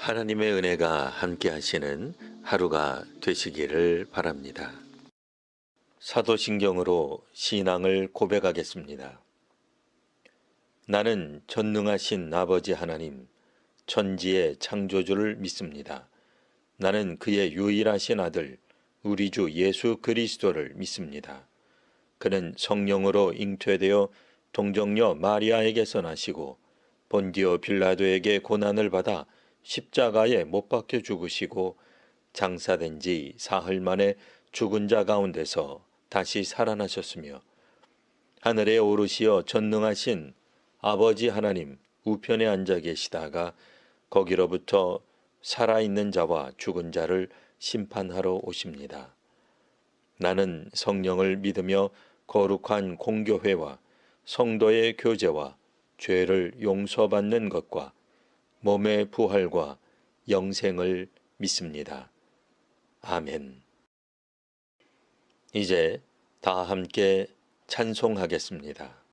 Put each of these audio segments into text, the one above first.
하나님의 은혜가 함께 하시는 하루가 되시기를 바랍니다. 사도신경으로 신앙을 고백하겠습니다. 나는 전능하신 아버지 하나님, 천지의 창조주를 믿습니다. 나는 그의 유일하신 아들, 우리 주 예수 그리스도를 믿습니다. 그는 성령으로 잉태되어 동정녀 마리아에게서 나시고 본디오 빌라도에게 고난을 받아 십자가에 못 박혀 죽으시고 장사된 지 사흘 만에 죽은 자 가운데서 다시 살아나셨으며 하늘에 오르시어 전능하신 아버지 하나님 우편에 앉아 계시다가 거기로부터 살아있는 자와 죽은 자를 심판하러 오십니다. 나는 성령을 믿으며 거룩한 공교회와 성도의 교제와 죄를 용서받는 것과 몸의 부활과 영생을 믿습니다. 아멘. 이제 다 함께 찬송하겠습니다.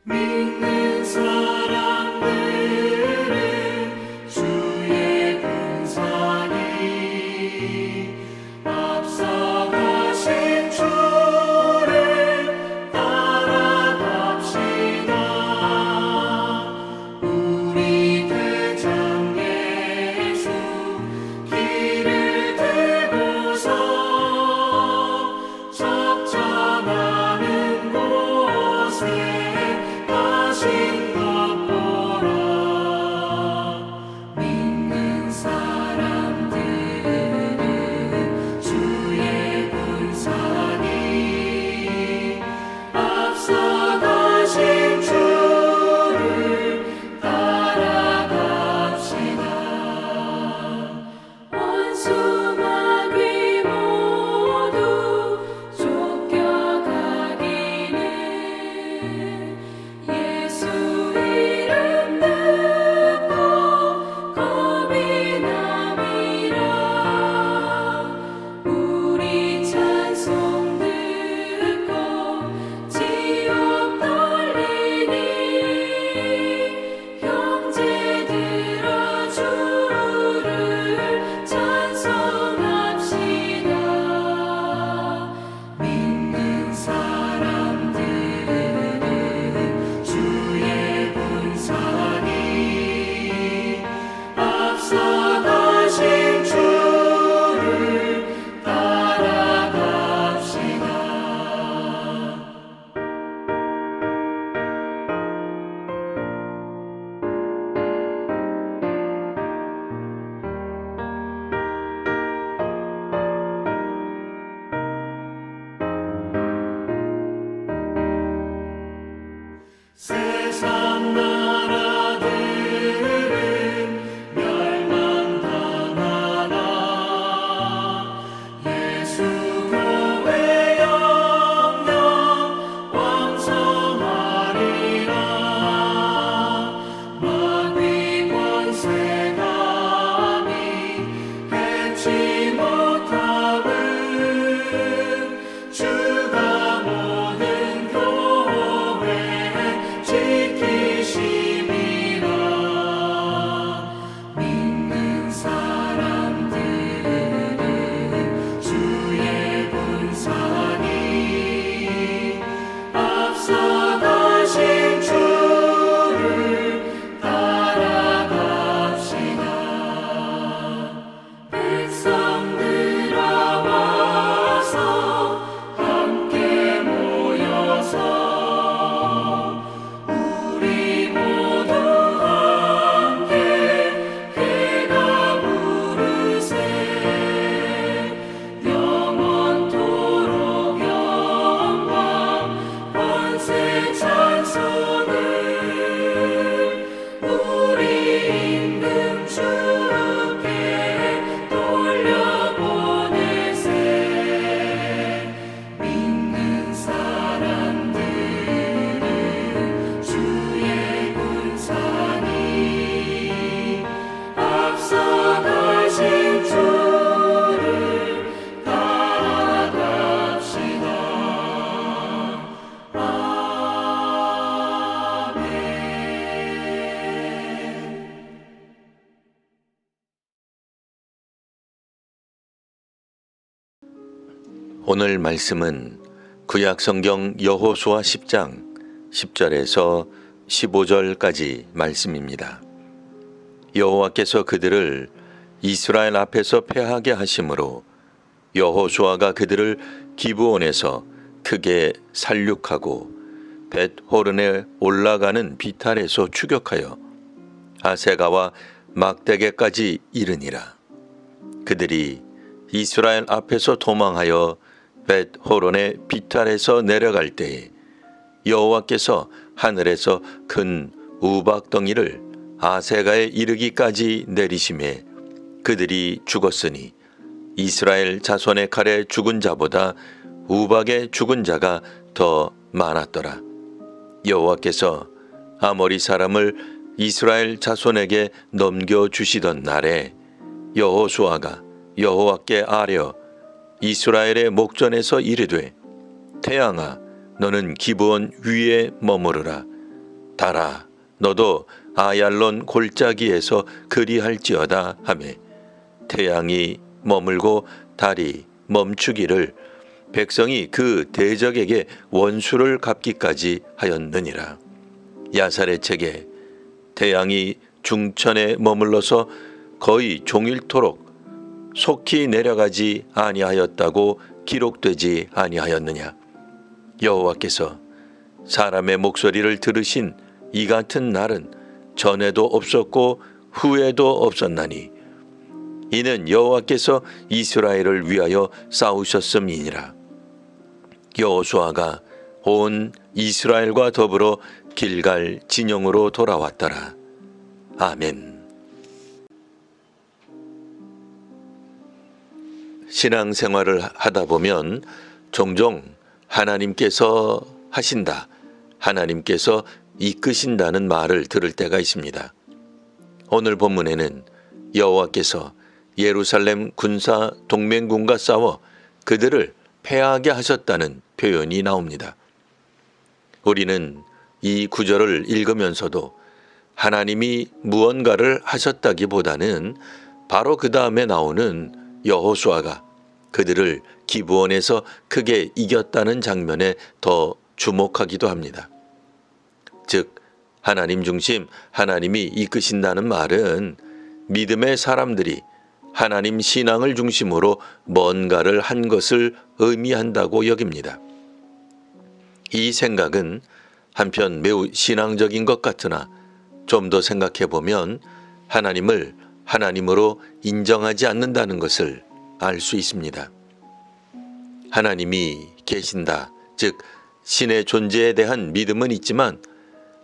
믿는 사람들은 주의 군사니 앞서가신 주를 따라갑시다. 우리 대장 예수 길을 들고서 적잖아는 곳에 가신 것 보라. 믿는 사람들은 주의 군사니 앞서가신 주를 따라갑시다. 원수 마귀 모두 쫓겨가기는 예수 이름 듣고 겁이 남이라. 우리 찬송 듣고 지옥 떨리니 형제들아 주를 찬송합시다. 믿는 사람들은 주의 군사니 앞서가신 주를 따라갑시다. 세상 나라들은 멸망당하나 예수 교회 영영 왕성하리라. 마귀 권세 감히 해치 못함은 주가 모든 교회 지키시리라. 오늘 말씀은 구약성경 여호수아 10장 10절에서 15절까지 말씀입니다. 여호와께서 그들을 이스라엘 앞에서 패하게 하심으로 여호수아가 그들을 기브온에서 크게 살육하고 벳호른에 올라가는 비탈에서 추격하여 아세가와 막대게까지 이르니라. 그들이 이스라엘 앞에서 도망하여 벳호른의 비탈에서 내려갈 때에 여호와께서 하늘에서 큰 우박덩이를 아세가에 이르기까지 내리심에 그들이 죽었으니 이스라엘 자손의 칼에 죽은 자보다 우박에 죽은 자가 더 많았더라. 여호와께서 아모리 사람을 이스라엘 자손에게 넘겨주시던 날에 여호수아가 여호와께 아뢰어 이스라엘의 목전에서 이르되 태양아 너는 기브온 위에 머무르라. 달아 너도 아얄론 골짜기에서 그리할지어다 하매 태양이 머물고 달이 멈추기를 백성이 그 대적에게 원수를 갚기까지 하였느니라. 야사렛책에 태양이 중천에 머물러서 거의 종일토록 속히 내려가지 아니하였다고 기록되지 아니하였느냐. 여호와께서 사람의 목소리를 들으신 이 같은 날은 전에도 없었고 후에도 없었나니 이는 여호와께서 이스라엘을 위하여 싸우셨음이니라. 여호수아가 온 이스라엘과 더불어 길갈 진영으로 돌아왔더라. 아멘. 신앙생활을 하다 보면 종종 하나님께서 하신다, 하나님께서 이끄신다는 말을 들을 때가 있습니다. 오늘 본문에는 여호와께서 예루살렘 군사 동맹군과 싸워 그들을 패하게 하셨다는 표현이 나옵니다. 우리는 이 구절을 읽으면서도 하나님이 무언가를 하셨다기보다는 바로 그 다음에 나오는 여호수아가 그들을 기브온에서 크게 이겼다는 장면에 더 주목하기도 합니다. 즉 하나님 중심, 하나님이 이끄신다는 말은 믿음의 사람들이 하나님 신앙을 중심으로 뭔가를 한 것을 의미한다고 여깁니다. 이 생각은 한편 매우 신앙적인 것 같으나 좀 더 생각해 보면 하나님을 하나님으로 인정하지 않는다는 것을 알 수 있습니다. 하나님이 계신다, 즉 신의 존재에 대한 믿음은 있지만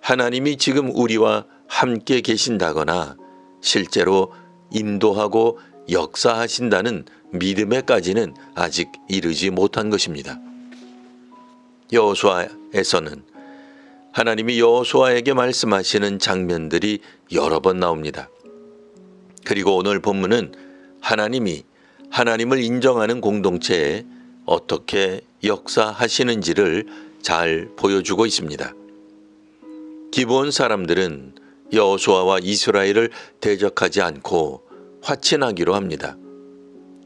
하나님이 지금 우리와 함께 계신다거나 실제로 인도하고 역사하신다는 믿음에까지는 아직 이르지 못한 것입니다. 여호수아에서는 하나님이 여호수아에게 말씀하시는 장면들이 여러 번 나옵니다. 그리고 오늘 본문은 하나님이 하나님을 인정하는 공동체에 어떻게 역사하시는지를 잘 보여주고 있습니다. 기브온 사람들은 여호수아와 이스라엘을 대적하지 않고 화친하기로 합니다.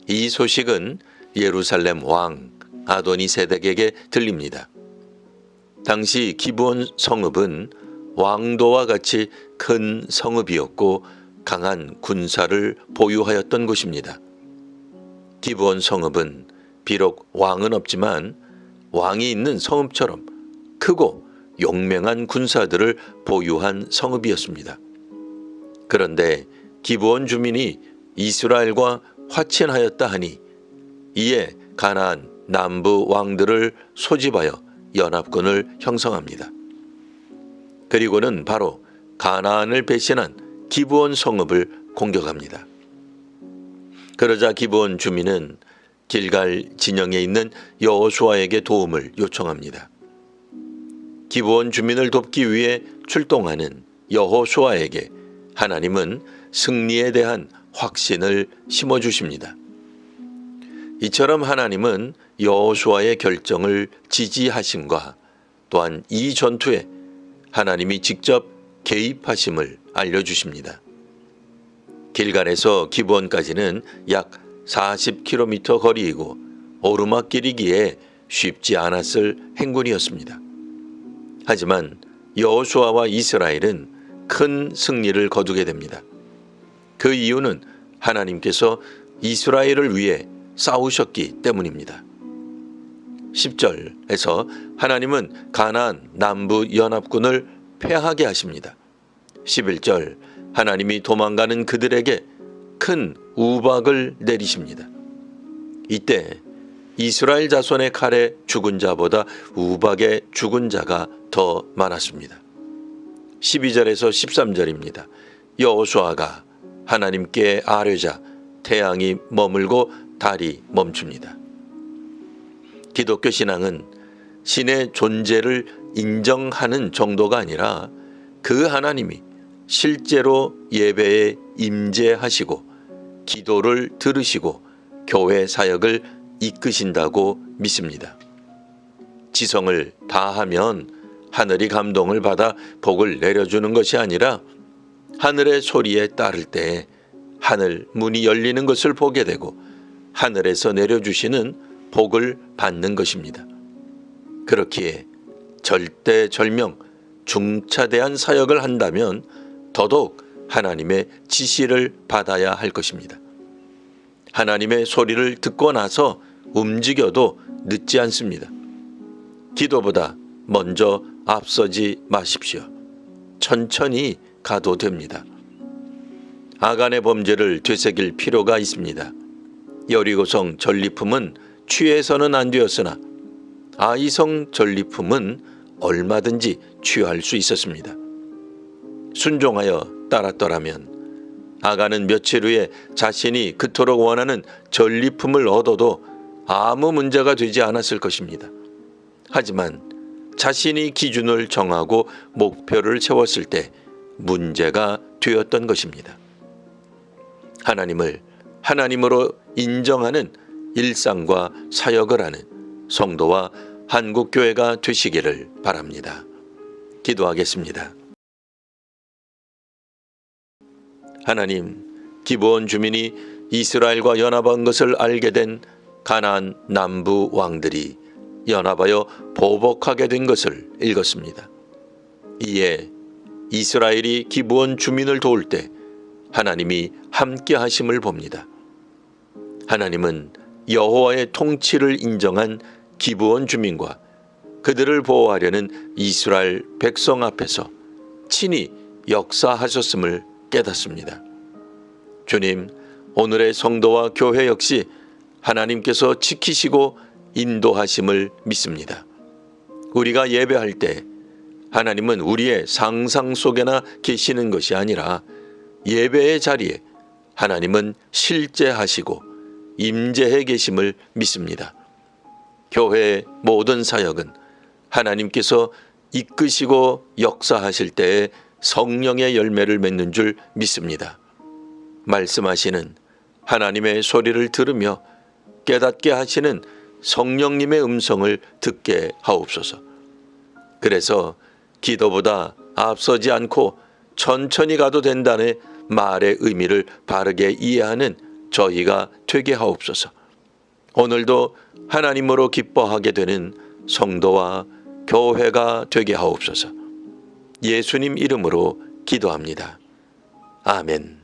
이 소식은 예루살렘 왕 아도니세덱에게 들립니다. 당시 기브온 성읍은 왕도와 같이 큰 성읍이었고 강한 군사를 보유하였던 곳입니다. 기브온 성읍은 비록 왕은 없지만 왕이 있는 성읍처럼 크고 용맹한 군사들을 보유한 성읍이었습니다. 그런데 기브온 주민이 이스라엘과 화친하였다 하니 이에 가나안 남부 왕들을 소집하여 연합군을 형성합니다. 그리고는 바로 가나안을 배신한 기브온 성읍을 공격합니다. 그러자 기브온 주민은 길갈 진영에 있는 여호수아에게 도움을 요청합니다. 기브온 주민을 돕기 위해 출동하는 여호수아에게 하나님은 승리에 대한 확신을 심어주십니다. 이처럼 하나님은 여호수아의 결정을 지지하심과 또한 이 전투에 하나님이 직접 개입하심을 알려주십니다. 길갈에서 기브온까지는 약 40km 거리이고 오르막길이기에 쉽지 않았을 행군이었습니다. 하지만 여호수아와 이스라엘은 큰 승리를 거두게 됩니다. 그 이유는 하나님께서 이스라엘을 위해 싸우셨기 때문입니다. 10절에서 하나님은 가나안 남부 연합군을 패하게 하십니다. 11절 하나님이 도망가는 그들에게 큰 우박을 내리십니다. 이때 이스라엘 자손의 칼에 죽은 자보다 우박에 죽은 자가 더 많았습니다. 12절에서 13절입니다. 여호수아가 하나님께 아뢰자 태양이 머물고 달이 멈춥니다. 기독교 신앙은 신의 존재를 인정하는 정도가 아니라 그 하나님이 실제로 예배에 임재하시고 기도를 들으시고 교회 사역을 이끄신다고 믿습니다. 지성을 다하면 하늘이 감동을 받아 복을 내려주는 것이 아니라 하늘의 소리에 따를 때 하늘 문이 열리는 것을 보게 되고 하늘에서 내려주시는 복을 받는 것입니다. 그렇기에 절대절명, 중차대한 사역을 한다면 더더욱 하나님의 지시를 받아야 할 것입니다. 하나님의 소리를 듣고 나서 움직여도 늦지 않습니다. 기도보다 먼저 앞서지 마십시오. 천천히 가도 됩니다. 아간의 범죄를 되새길 필요가 있습니다. 여리고성 전리품은 취해서는 안 되었으나 아이성 전리품은 얼마든지 취할 수 있었습니다. 순종하여 따랐더라면 아간은 며칠 후에 자신이 그토록 원하는 전리품을 얻어도 아무 문제가 되지 않았을 것입니다. 하지만 자신이 기준을 정하고 목표를 세웠을 때 문제가 되었던 것입니다. 하나님을 하나님으로 인정하는 일상과 사역을 하는 성도와 한국교회가 되시기를 바랍니다. 기도하겠습니다. 하나님, 기브온 주민이 이스라엘과 연합한 것을 알게 된 가나안 남부 왕들이 연합하여 보복하게 된 것을 읽었습니다. 이에 이스라엘이 기브온 주민을 도울 때 하나님이 함께 하심을 봅니다. 하나님은 여호와의 통치를 인정한 기브온 주민과 그들을 보호하려는 이스라엘 백성 앞에서 친히 역사하셨음을 깨닫습니다. 주님, 오늘의 성도와 교회 역시 하나님께서 지키시고 인도하심을 믿습니다. 우리가 예배할 때 하나님은 우리의 상상 속에나 계시는 것이 아니라 예배의 자리에 하나님은 실제하시고 임재해 계심을 믿습니다. 교회의 모든 사역은 하나님께서 이끄시고 역사하실 때에 성령의 열매를 맺는 줄 믿습니다. 말씀하시는 하나님의 소리를 들으며 깨닫게 하시는 성령님의 음성을 듣게 하옵소서. 그래서 기도보다 앞서지 않고 천천히 가도 된다는 말의 의미를 바르게 이해하는 저희가 되게 하옵소서. 오늘도 하나님으로 기뻐하게 되는 성도와 교회가 되게 하옵소서. 예수님 이름으로 기도합니다. 아멘.